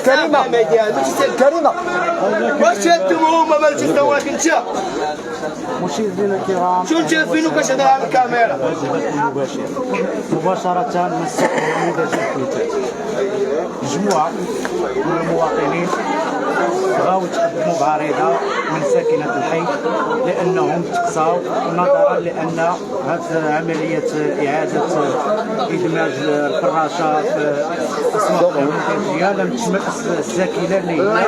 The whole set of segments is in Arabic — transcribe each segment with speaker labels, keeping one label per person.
Speaker 1: كريمة كريمة
Speaker 2: واش انتم هما مال تستواك انت
Speaker 3: مشاهدينا الكرام،
Speaker 2: شنو شايفينو كتهضر على الكاميرا
Speaker 3: مباشرة من السوق النموذجي الكويتي. مجموعة من المواطنين بغاو يتقدموا بعريضة من ساكنة الحي لأنهم تقصاو نظرا لأن هذه عملية إعادة إدماج الفراشة في الأسواق النموذجية لم تشمل الساكنة اللي هي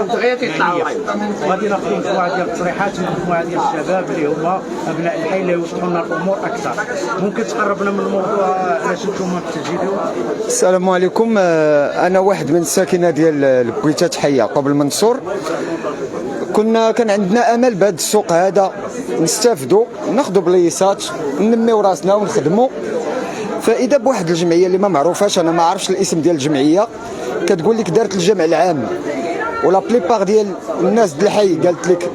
Speaker 3: غادي ناخذ مجموعة ديال التصريحات من مجموعة ديال الشباب اللي هما أبناء الحي اللي يوضحوا لنا الأمور أكثر. ممكن تقربنا من الموضوع علاش نتوما بتسجيلوا؟
Speaker 1: السلام عليكم. أنا واحد من الساكنة ديال البويتات حية قبل منصور. كان عندنا امل بهذا السوق هذا نستافدوا ناخذوا بليصات ننميو راسنا ونخدموا. فاذا بواحد الجمعيه اللي ما معروفاش، انا ما عرفتش الاسم ديال الجمعيه، كتقول لك دارت الجمع العام ولا بليبار ديال الناس ديال الحي قالت لك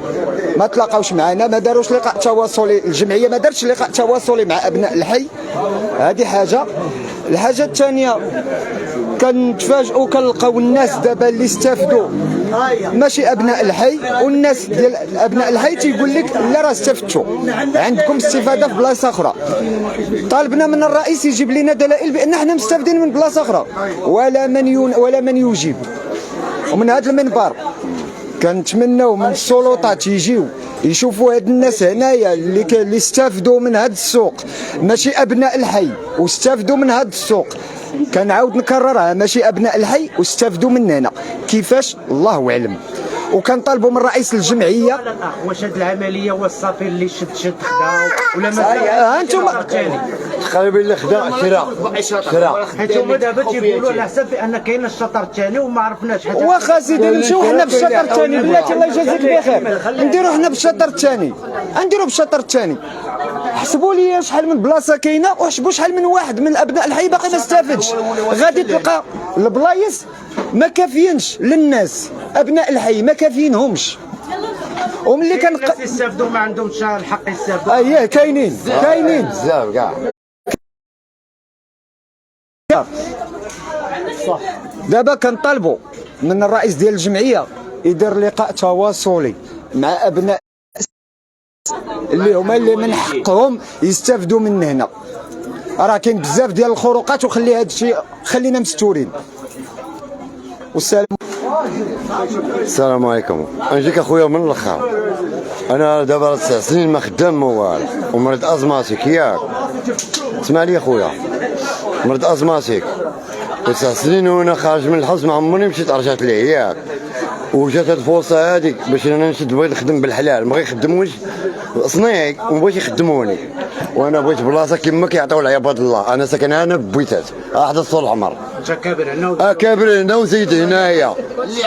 Speaker 1: ما تلاقاوش معنا، ما داروش لقاء تواصلي، الجمعيه ما دارتش لقاء تواصلي مع ابناء الحي. هذه حاجه. الحاجه الثانيه كنتفاجئوا كنلقاو الناس دابا اللي استافدوا ماشي ابناء الحي، والناس ديال ابناء الحي تيقول لك لا راه استفدتوا، عندكم استفاده في بلاصه اخرى. طالبنا من الرئيس يجيب لنا دلائل بان حنا مستافدين من بلاصه اخرى، ولا من يجيب. ومن هذا المنبر كنتمناو من السلطات يجيو يشوفوا هاد الناس هنايا اللي استافدوا من هذا السوق، ماشي ابناء الحي واستافدوا من هذا السوق. كنعاود نكررها، ماشي ابناء الحي واستافدوا مننا. كيفاش الله اعلم. وكنطالبوا من رئيس الجمعيه
Speaker 3: واش هاد العمليه هو الصافي اللي شد خدا ولا مازال
Speaker 1: انتم
Speaker 4: تقريبا اللي خدا شراء
Speaker 3: انتم دابا تيقولوا على حسب ان كاين الشطر الثاني وما عرفناش حتى
Speaker 1: واخا سيدي نمشيو حنا بالشطر الثاني، بلاتي الله يجازيك بخير، نديرو حنا بالشطر الثاني، نديرو بالشطر الثاني. حسبوا لي شحال من بلاصه كاينه وحسبوا شحال من واحد من ابناء الحي باقي ما استافدش. غادي تلقى البلايص ما كافيينش للناس، ابناء الحي ما كافيينهمش. وملي
Speaker 3: الناس يستافدوا ما عندهمش الحق يستافدوا.
Speaker 1: اييه كاينين
Speaker 4: بزاف كاع.
Speaker 1: دابا كنطالبوا من الرئيس ديال الجمعيه يدير لقاء تواصلي مع ابناء اللي هما اللي من حقهم يستافدوا من هنا. راه كاين بزاف ديال الخروقات، وخلي هذا الشيء خلينا مستورين. والسلام.
Speaker 4: السلام عليكم. نجيك اخويا من الاخر. انا دابا 9 سنين ما خدام ما والو، ومريض ازماتيك ياك. اسمع لي اخويا، مريض ازماتيك و9 سنين وانا خارج من الحبس، ما عمرني مشيت رجعت ليه ياك. وجات هاد الفرصه هذيك باش انا نشد، بغيت نخدم بالحلال، ما يخدموش صنيعي وبغيت يخدموني، وانا بغيت بلاصه كما كيعطيو العباد الله. انا ساكن هنا ببويتات احد طول العمر.
Speaker 3: انت كابر هنا
Speaker 4: كابر هنا وزيد هنايا،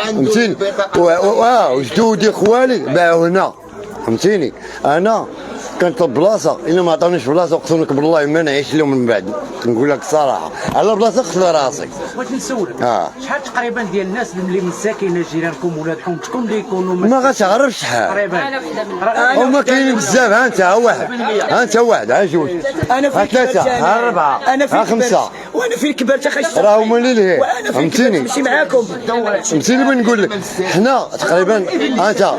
Speaker 4: فهمتيني. وجدودي خوالي باعوا هنا، فهمتيني. انا كنطلب بلاصه، الا ما عطاونيش بلاصه اقسم لك بالله ما نعيش لهم من بعد. نقول لك الصراحه على بلاصه خسر راسي.
Speaker 3: بغيت نسولك شحال تقريبا ديال الناس اللي من ساكنه جيرانكم ولاد حومتكم اللي يكونوا
Speaker 4: ما غتعرفش شحال
Speaker 3: تقريبا؟
Speaker 4: هما كاينين بزاف. ها انت، ها واحد، ها انت واحد، ها جوج،
Speaker 2: انا
Speaker 4: ها ثلاثه، ها اربعه، ها خمسه،
Speaker 2: وانا في كبرت اخي،
Speaker 4: راه هما اللي لهيه، فهمتيني.
Speaker 2: نمشي معاكم
Speaker 4: فهمتيني. بغيت نقول لك حنا تقريبا انت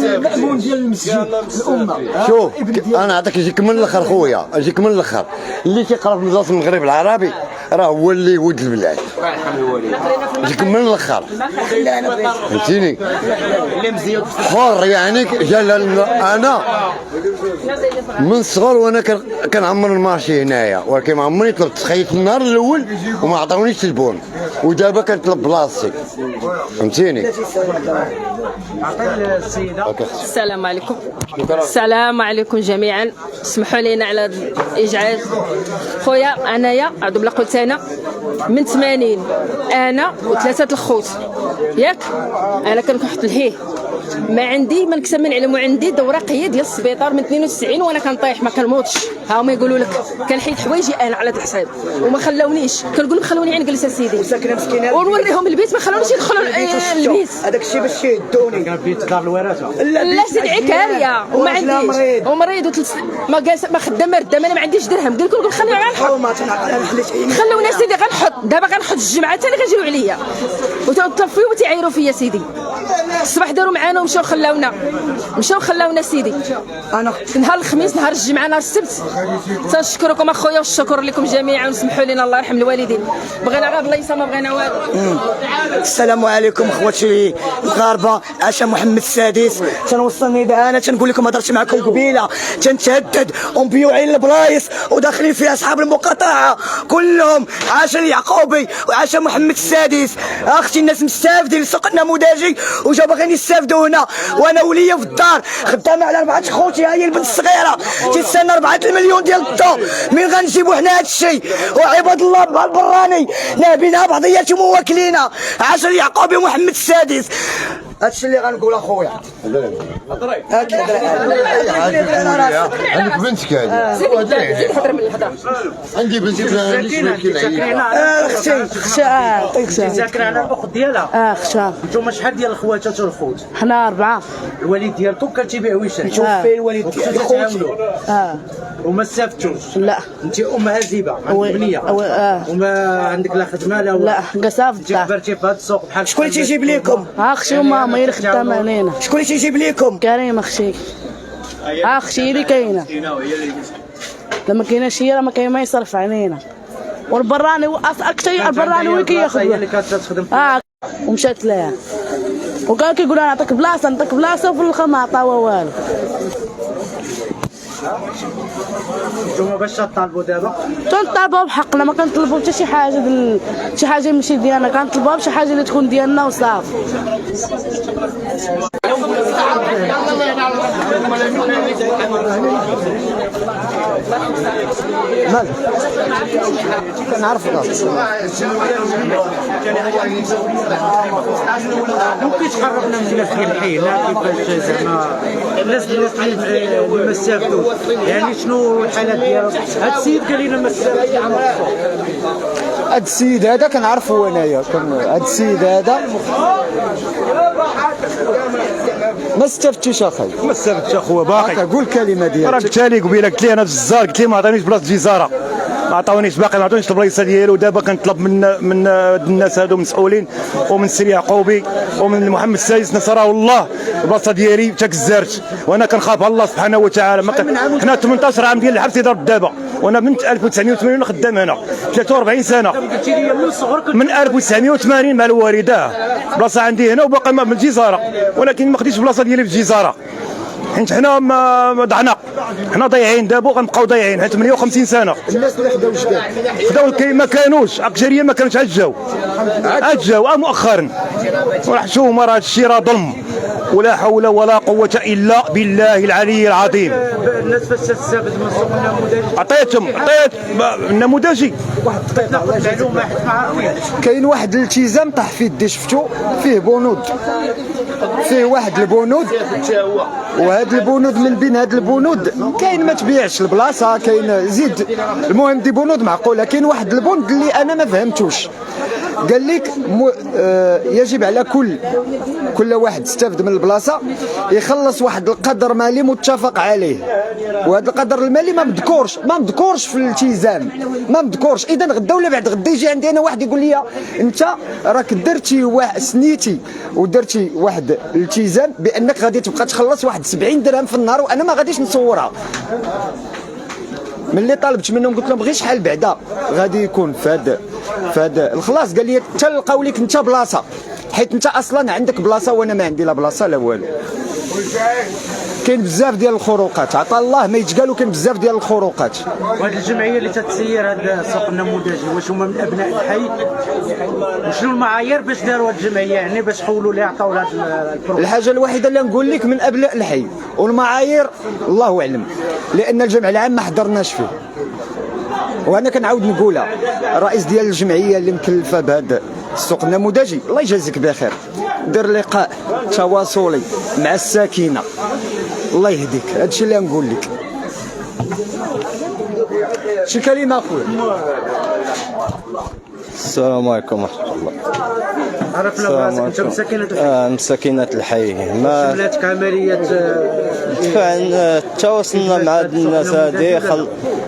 Speaker 2: المأمون ديال المسجد الامه.
Speaker 4: شوف انا نعطيك يجيك من الاخر خويا، يجيك من الاخر. اللي كيقرا في وزاره المغرب العربي راه هو اللي ولد البلاد، يجيك من الاخر، فهمتيني. حر يعني جال. انا من الصغر وانا كنعمر المارشي هنايا، ولكن ما عمرني طلبت. تخيلت النهار الاول وما عطاونيش تلبون، ودابا كنطلب بلاصتي، فهمتيني.
Speaker 5: السلام عليكم. السلام عليكم جميعا. اسمحوا لنا على الازعاج. خويا انايا عضو بلا قلت انا من 80، انا وثلاثه الخوت ياك. انا كنحط الهيه ما عندي ما نكسب من علم، وعندي دوراقيه ديال السبيطار من 92 وانا كنطيح ما كنموتش. ها هما يقولوا لك كنحيد حوايجي انا على هذا الحساب وما خلونيش. كنقول لهم خلوني نجلس اسيدي
Speaker 2: ساكنه مسكينه
Speaker 5: ونوريهم البيت، ما خلونيش يدخلوا البيت.
Speaker 2: هذاك الشيء باش يدوني.
Speaker 3: كان بيت دار الوراثه.
Speaker 5: لا سيدي عكاريه وما عنديش ومريض ما خدام ما ردام. انا ما عنديش درهم. قلت لكم خلوني على الحق، خلونا سيدي غنحط دابا غنحط الجمعه ثاني غيجيو عليا وتطفيو وتيعايروا فيا سيدي. الصباح داروا معانا ومشاو خلاونا سيدي. انا نهار الخميس نهار الجمعه نهار السبت. تنشكركم اخويا والشكر لكم جميعا وسمحوا لنا الله يرحم الوالدين. بغينا غير بلايصه ما بغينا والو.
Speaker 2: السلام عليكم اخواتي المغاربه. عاشا محمد السادس. تنوصل نداء انا تنقول لكم هضرت معكم قبيله تنتهدد ومبيوعين البلايص وداخلين فيها اصحاب المقاطعه كلهم. عاشا اليعقوبي وعاشا محمد السادس. اختي الناس مستافدين سوق النموذجي وجا باغيين يستافدوا هنا وانا وليا في الدار خدامه على 4 خوتي. ها هي البنت الصغيره تيستنى 4 المليون ديال الضو. من غنجيبوا حنا هذا الشيء؟ وعباد الله بحال البراني نابينها بعضياتهم وواكلينا. عاشا اليعقوبي ومحمد السادس. هادشي اللي غنقول اخويا.
Speaker 4: عندك بنتك هذه؟ عندي بنتك
Speaker 3: اختي ساكنه على الاخت ديالها.
Speaker 6: خشا.
Speaker 3: نتوما شحال ديال الخواتات والخوت؟
Speaker 6: حنا 4.
Speaker 3: الوالد ديالكم كان تيبيع ويشان؟
Speaker 2: توفي الوالد ديالي
Speaker 3: خوتي. وما استافدتوش؟
Speaker 6: لا.
Speaker 3: انت ام هزيبه عندك بنيه؟ وما عندك لا خدمه لا
Speaker 6: قصاف
Speaker 3: انت كبرتي في هذا السوق بحال
Speaker 2: شكون اللي تيجيب ليكم؟
Speaker 6: اختي وماما هي اللي خدامه علينا.
Speaker 2: شكون اللي تيجيب ليكم؟
Speaker 6: كريم اختي. اختي هي اللي كاينه. لما كايناش هي ما كاين ما يصرف علينا. والبراني اكثر البراني وين كياخذ.
Speaker 3: هي اللي كانت تخدم.
Speaker 6: ومشات لها وقال كيقول انا نعطيك بلاصه وفي الاخر ما عطاوها والو.
Speaker 3: نتوما باش تطالبوا دابا؟
Speaker 6: تنطالبوا بحقنا، ما كنطلبوا حتى شي حاجه شي حاجه ماشي ديالنا، كنطلبوا بشي حاجه اللي تكون ديالنا وصافي.
Speaker 1: مال كنعرف
Speaker 3: ممكن تقربنا من الناس ديال الحي هنا كيفاش زعما الناس اللي ما استافدوش، يعني شنو الحالات ديالهم؟ هذا السيد قال لنا ما استافدش.
Speaker 1: هاد السيد هذا كنعرفو انايا، هاد السيد هذا ما استفدتيش اخاي.
Speaker 7: ما استفدتش اخويا باقي.
Speaker 1: قول الكلمه ديالك.
Speaker 7: راه قلت لي قبيله، قلت لي انا في الجزار، قلت لي ما عطانيش بلاصه الجزاره، ما عطاونيش باقي، ما عطاونيش البلايصه ديالو. دابا كنطلب من الناس هادو مسؤولين ومن السي يعقوبي ومن محمد السادس نصره الله البلاصه ديالي حتى كزارت، وانا كنخاف على الله سبحانه وتعالى. حنا 18 عام ديال الحبس ضرب دابا، وانا من 1980 خدام هنا 43 سنه، من 1980 مع الوالده بلاصه عندي هنا وباقي ما بالجزاره، ولكن ما خديتش بلاصه ديالي في الجزاره حيت حنا ضعنا، حنا ضايعين دابا وغنبقاو ضايعين حيت 58 سنه.
Speaker 1: الناس اللي خداو جداد
Speaker 7: خداو ما كانوش اكثريه ما كانوش عجاو مؤخرا. وراه شوف راه هادشي راه ظلم، ولا حول ولا قوه الا بالله العلي العظيم.
Speaker 3: الناس فاش تستافد من السوق النموذجي
Speaker 7: عطيت النموذجي
Speaker 3: ناخذ معلومه حيت ما عارفين.
Speaker 1: كاين واحد الالتزام طاح في يدي شفتو فيه بنود، فيه واحد البنود، وهاد البنود من بين هاد البنود كاين ما تبيعش البلاصه، كاين زيد، المهم دي بنود معقوله. كاين واحد البند اللي انا ما فهمتوش، قال لك يجب على كل واحد استفد من البلاصه يخلص واحد القدر مالي متفق عليه، وهذا القدر المالي ما مذكورش في الالتزام، ما مذكورش. اذا غدا ولا بعد غدا يجي عندي انا واحد يقول لي انت راك درتي سنيتي ودرتي واحد الالتزام بانك غادي تبقى تخلص واحد 70 درهم في النهار، وانا ما غاديش نصورها. ملي طالبت منهم قلت لهم غير شحال بعدا غادي يكون في هذا الخلاص، قال لي تلقاو لك انت بلاصه، حيت انت اصلا عندك بلاصه وانا ما عندي لا بلاصه لا والو. كاين بزاف ديال الخروقات، عطا الله ما يتقالوا، كاين بزاف ديال الخروقات.
Speaker 3: وهذه الجمعيه اللي تتسير هذا السوق النموذجي واش هما من ابناء الحي؟ وشنو المعايير باش داروا هذه الجمعيه، يعني باش حولوا لها عطاو هذا البروغرام؟
Speaker 1: الحاجه الوحيده اللي نقول لك من ابناء الحي، والمعايير الله اعلم، لان الجمع العام ما حضرناش فيه. وانا كنعاود نقولها، الرئيس ديال الجمعيه اللي مكلفه بهذا السوق النموذجي الله يجازيك بخير، دير لقاء تواصلي مع الساكنه، الله يهديك. هادشي اللي نقول لك. شي كلمه اخويا.
Speaker 8: السلام عليكم ورحمة الله.
Speaker 3: عرفنا براسك انت من ساكنة الحي؟
Speaker 8: من ساكنة الحي. ما
Speaker 3: شملاتك عملية
Speaker 8: تواصلنا مع الناس هادي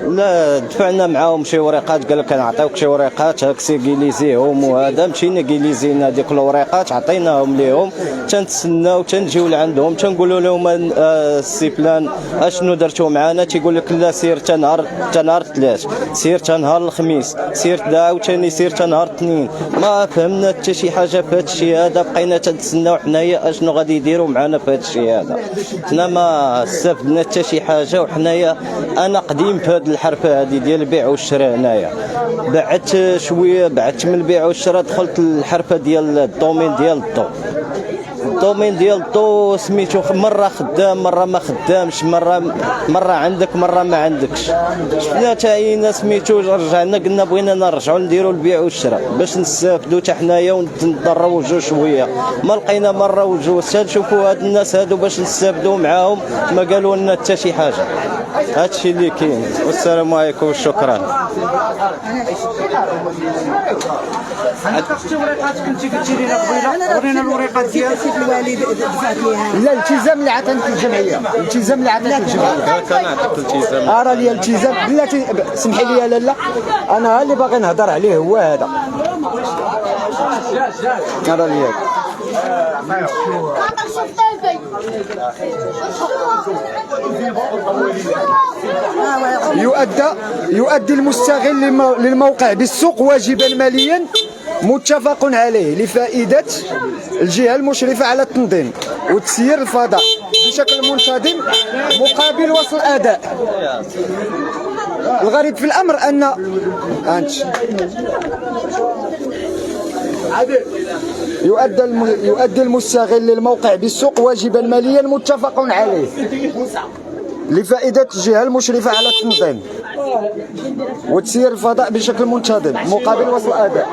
Speaker 8: لا دفعنا معاهم شي وريقات، قال لك كنعطيوك شي وريقات هاك سيكيليزيهم، وهذا مشينا كيليزينا ديك الوريقات عطيناهم ليهم، تنتسناو تنجيو لعندهم تنقولوا لهم السي فلان اشنو درتو معانا، تيقول لك لا سير تنهار الثلاث، سير تنهار الخميس، سير عاوتاني سير تنهار الاثنين. ما فهمنا حتى شي حاجه في هذا الشيء هذا، بقينا تنتسناو حنايا اشنو غادي يديروا معنا في هذا الشيء هذا. حنا ما استفدنا حتى شي حاجه، وحنايا انا قديم في هذه الحرفه هذه ديال البيع والشراء. هنايا بعدت شويه، بعدت من البيع والشراء دخلت الحرفه ديال الدومين ديال الضو. الدومين ديال الضو سميتو مره خدام مره ما خدامش، مره عندك مره ما عندكش. شفنا حتى عينا سميتو رجعنا قلنا بغينا نرجعوا نديروا البيع والشراء باش نستافدوا حتى حنايا ونتضروا شويه. ما لقينا مره وجوج نشوفوا هاد الناس هادو باش نستافدوا معاهم، ما قالوا لنا حتى شي حاجه. هادشي اللي كاين، والسلام عليكم وشكرا.
Speaker 3: شفتي وريقات كنتي قلتي لينا قبيله، ورينا الوريقات ديالك.
Speaker 2: الوالد دفعت ليها
Speaker 1: لا الالتزام اللي عطانك الجمعيه، الالتزام اللي عطانك الجمعيه.
Speaker 8: كنعطيك الالتزام.
Speaker 1: ارى لي الالتزام بلاتي، سمحي لي يا لاله، انا اللي باغي نهضر عليه هو هذا. ارى لي يؤدي المستغل للموقع بالسوق واجبا ماليا متفق عليه لفائدة الجهة المشرفة على التنظيم وتسيير الفضاء بشكل منتظم مقابل وصل أداء. الغريب في الأمر أن يؤدي المستغل للموقع بالسوق واجبا ماليا متفق عليه لفائدة الجهة المشرفة على التنظيم وتسيير الفضاء بشكل منتظم مقابل وصل أداء.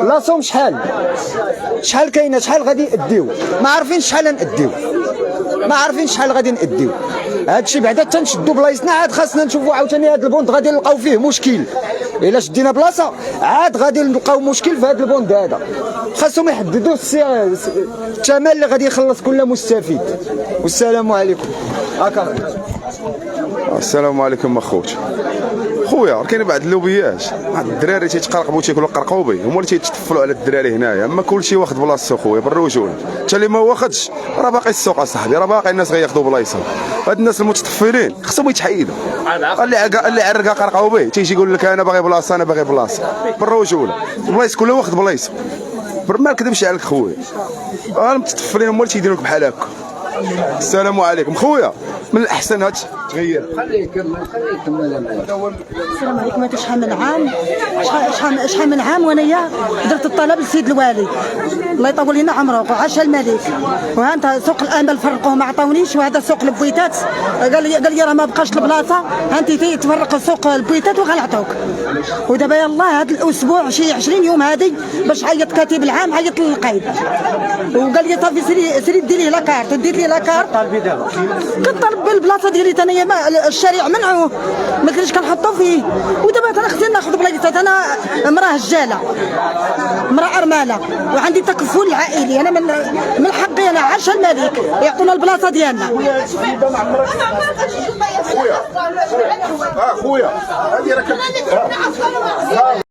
Speaker 1: لا صوم شحال كاينه، شحال غادي يأديو، ما عارفين شحال نأديو، ما عارفين شحال غادي نأديو. هادشي بعدا تنشدوا بلايصنا، عاد خاصنا نشوفوا عاوتاني هاد البوند غادي نلقاو فيه مشكل. الا شدينا بلاصه عاد غادي نلقاو مشكل في هاد البوند هذا. خاصهم يحددوا الثمن اللي غادي يخلص كل مستفيد. والسلام عليكم.
Speaker 9: السلام عليكم اخوتي. خويا كاين بعض اللوبيات، واحد الدراري تيتقرقبوا تيكونوا قرقوبي، هما اللي تيتطفلوا على الدراري هنايا. اما كلشي واخد بلاصتو خويا بالرجوله، انت اللي ما واخدش راه باقي السوق اصاحبي، راه باقي الناس غياخذوا بلايصهم. هاد الناس المتطفلين خصهم يتحيدوا. اللي عرقه قرقوبي تيجي يقول لك انا باغي بلاصه، انا باغي بلاصه بالرجوله. البلايص كلها واخد بلايصه، ما نكذبش عليك خويا. المتطفلين هما اللي تيديروك بحال هكا. السلام عليكم خويا، من الاحسن هاد تغير.
Speaker 10: السلام عليكم. هذا شحال من عام، شحال من عام وانايا درت الطلب للسيد الوالي الله يطول لنا عمره وعاش الملك. وها انت سوق الامل فرقوه ما عطاونيش، وهذا سوق البويتات قال لي راه ما بقاش البلاصه، انت تفرق سوق البويتات وغنعطوك. ودابا يلاه هذا الاسبوع شي 20 يوم هذه باش عيط كاتب العام، عيط للقايد وقال لي صافي سيري دير لي لاكارت. ديت لي لاكارت كنطلب بالبلاصه ديالي ثانيه، الشارع منعوه ما كنتش كنحطو فيه. ودابا انا خصني ناخذ بلايصات، انا امراه هجاله، امراه ارمله، وعندي تكفل عائلي. انا من حقي انا عاش الملك يعطونا البلاصه ديالنا.
Speaker 9: خويا هذه راه